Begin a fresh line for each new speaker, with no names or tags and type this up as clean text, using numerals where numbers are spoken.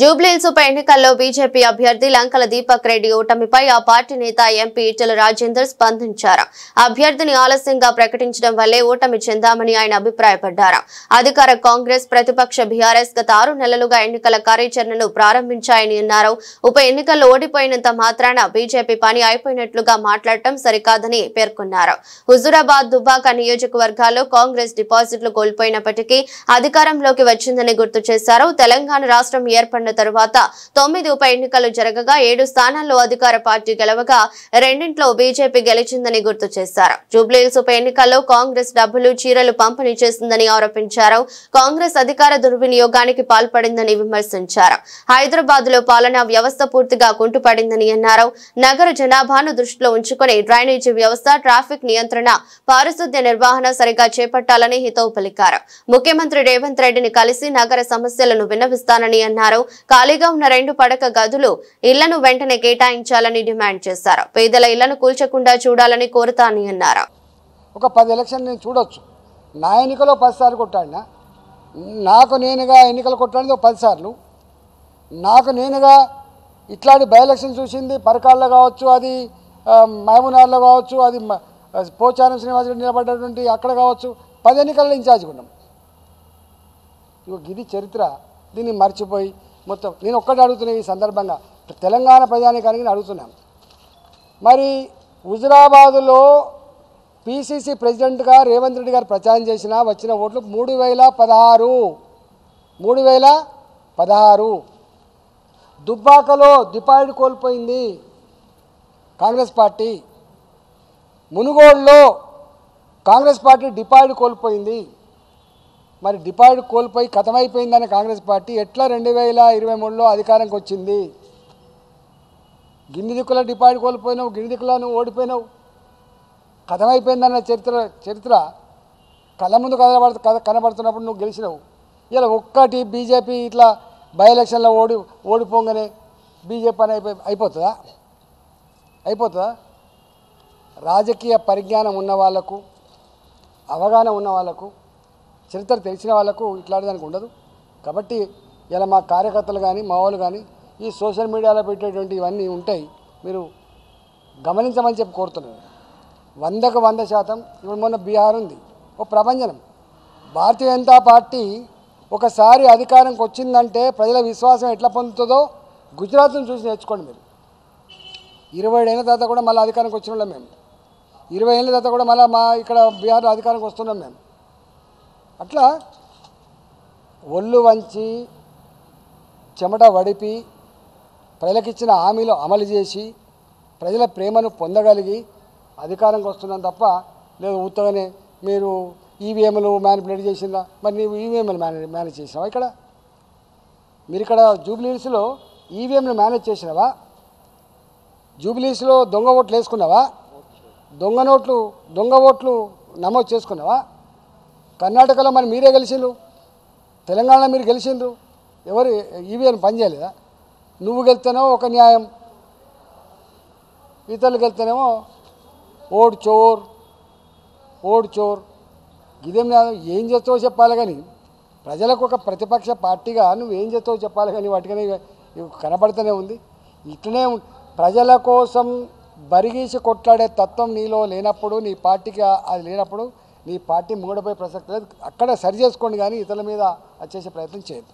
జూబ్లీహిల్స్ ఉప ఎన్నికల్లో బీజేపీ అభ్యర్థి లంకల దీపక్ రెడ్డి ఓటమిపై ఆ పార్టీ నేత ఎంపీ ఈటెల రాజేందర్ స్పందించారు. అభ్యర్థిని ఆలస్యంగా ప్రకటించడం వల్లే ఓటమి చెందామని ఆయన అభిప్రాయపడ్డారు. అధికార కాంగ్రెస్ ప్రతిపక్ష బీఆర్ఎస్ గత 6 నెలలుగా ఎన్నికల కార్యాచరణను ప్రారంభించాయని అన్నారు. ఉప ఎన్నికల్లో ఓడిపోయినంత మాత్రాన బీజేపీ పని అయిపోయినట్లుగా మాట్లాడటం సరికాదని పేర్కొన్నారు. హుజూరాబాద్, దుబ్బాక నియోజకవర్గాల్లో కాంగ్రెస్ డిపాజిట్లు కోల్పోయినప్పటికీ అధికారంలోకి వచ్చిందని గుర్తు చేశారు. తెలంగాణ రాష్ట్రం ఏర్పడిన తరువాత 9 ఉప ఎన్నికలు జరగగా 7 స్థానాల్లో అధికార పార్టీ గెలవగా 2 బీజేపీ గెలిచిందని గుర్తు చేశారు. జూబ్లీహిల్స్ ఉప ఎన్నికల్లో కాంగ్రెస్ డబ్బులు, చీరలు పంపిణీ చేసిందని ఆరోపించారు. కాంగ్రెస్ అధికార దుర్వినియోగానికి పాల్పడిందని విమర్శించారు. హైదరాబాద్ లో పాలనా వ్యవస్థ పూర్తిగా కుంటుపడిందని అన్నారు. నగర జనాభాను దృష్టిలో ఉంచుకుని డ్రైనేజీ వ్యవస్థ, ట్రాఫిక్ నియంత్రణ, పారిశుద్ధ్య నిర్వహణ సరిగా చేపట్టాలని హితవు పలికారు. ముఖ్యమంత్రి రేవంత్ రెడ్డిని కలిసి నగర సమస్యలను విన్నవిస్తానని అన్నారు. ఖాళీగా ఉన్న 2 పడక గదులు ఇళ్లను వెంటనే కేటాయించాలని డిమాండ్ చేశారు. పేదల ఇళ్లను కూల్చకుండా చూడాలని కోరుతానని అన్నారు.
ఒక 10 ఎలక్షన్ నేను చూడొచ్చు. నా ఎన్నికలో 10 సార్లు కొట్టాడినా, నాకు నేనుగా ఎన్నికలు కొట్టాడిది 10 సార్లు. నాకు నేనుగా ఇట్లాంటి బై ఎలక్షన్ చూసింది పరకాల్లో కావచ్చు, అది మహబూబ్నగర్లో కావచ్చు, అది పోచారం శ్రీనివాసరెడ్డి నిలబడ్డటువంటి అక్కడ కావచ్చు, 10 ఎన్నికల్లో ఇన్ఛార్జ్ ఉన్నాం. ఇది చరిత్ర. దీన్ని మర్చిపోయి మొత్తం నేను ఒక్కటి అడుగుతున్నా. ఈ సందర్భంగా తెలంగాణ ప్రజానీకానికి అడుగుతున్నాను. మరి హుజూరాబాదులో పిసిసి ప్రెసిడెంట్గా రేవంత్ రెడ్డి గారు ప్రచారం చేసిన వచ్చిన ఓట్లు 3016. దుబ్బాకలో డిపాజిట్ కోల్పోయింది కాంగ్రెస్ పార్టీ. మునుగోడులో కాంగ్రెస్ పార్టీ డిపాజిట్ కోల్పోయింది. మరి డిపాజిట్ కోల్పోయి కథమైపోయిందని కాంగ్రెస్ పార్టీ ఎట్లా 2023లో అధికారంకి వచ్చింది? గిన్ని దిక్కుల డిపాజిట్ కోల్పోయినావు, గిన్ని దిక్కుల నువ్వు ఓడిపోయినావు, కథమైపోయిందన్న చరిత్ర కళ్ళ ముందు కనబడుతున్నప్పుడు నువ్వు గెలిచినావు. ఇలా ఒక్కటి బీజేపీ ఇట్లా బై ఎలక్షన్లో ఓడిపోగానే బీజేపీ అని అయిపోతుందా? రాజకీయ పరిజ్ఞానం ఉన్న వాళ్లకు, అవగాహన ఉన్న వాళ్లకు, చరిత్ర తెలిసిన వాళ్ళకు ఇట్లాంటి దానికి ఉండదు. కాబట్టి ఇలా మా కార్యకర్తలు కానీ మా వాళ్ళు కానీ ఈ సోషల్ మీడియాలో పెట్టేటువంటి ఇవన్నీ ఉంటాయి, మీరు గమనించమని చెప్పి కోరుతున్నాను. 100కు 100%. ఇప్పుడు మొన్న బీహార్ ఉంది, ఒక ప్రభంజనం. భారతీయ జనతా పార్టీ ఒకసారి అధికారంకి వచ్చిందంటే ప్రజల విశ్వాసం ఎట్లా పొందుతుందో గుజరాత్ను చూసి నేర్చుకోండి. మీరు 20 ఏళ్ళ తర్వాత కూడా మళ్ళీ అధికారానికి వచ్చిన వాళ్ళం మేము. 20 ఏళ్ళ తర్వాత కూడా మళ్ళీ మా ఇక్కడ బీహార్లో అధికారానికి వస్తున్నాం మేము. అట్లా ఒళ్ళు వంచి చెమట వడిపి ప్రజలకిచ్చిన హామీలు అమలు చేసి ప్రజల ప్రేమను పొందగలిగి అధికారంకి వస్తున్నాం తప్ప లేదు ఉత్తగానే మీరు ఈవీఎంలు మ్యానిపులేట్ చేసిందా? మరి నీవు ఈవీఎంలు మేనేజ్ చేసినావా? మీరు ఇక్కడ జూబ్లీహిల్స్లో ఈవీఎంలు మేనేజ్ చేసినావా? జూబ్లీహిల్స్లో దొంగ ఓట్లు వేసుకున్నావా? దొంగ ఓట్లు నమోదు చేసుకున్నావా? కర్ణాటకలో మరి మీరే గెలిచిండ్రు, తెలంగాణలో మీరు గెలిచిండ్రు, ఎవరు ఈవీఎం పనిచేయలేదా? నువ్వు గెలిస్తేనేమో ఒక న్యాయం, ఇతరులు గెలిస్తేనేమో ఓడ్ చోర్. ఇదేం న్యాయం? ఏం చేస్తావో చెప్పాలి కానీ ప్రజలకు ఒక ప్రతిపక్ష పార్టీగా నువ్వేం చేస్తావో చెప్పాలి కానీ వాటికనే కనబడుతూనే ఉంది. ఇట్లనే ప్రజల కోసం బరిగీసి కొట్లాడే తత్వం నీలో లేనప్పుడు, నీ పార్టీకి అది లేనప్పుడు నీ పార్టీ ముంగడపోయే ప్రసక్తి లేదు. అక్కడ సరి చేసుకోండి కానీ ఇతరుల మీద చేసే ప్రయత్నం చేయొద్దు.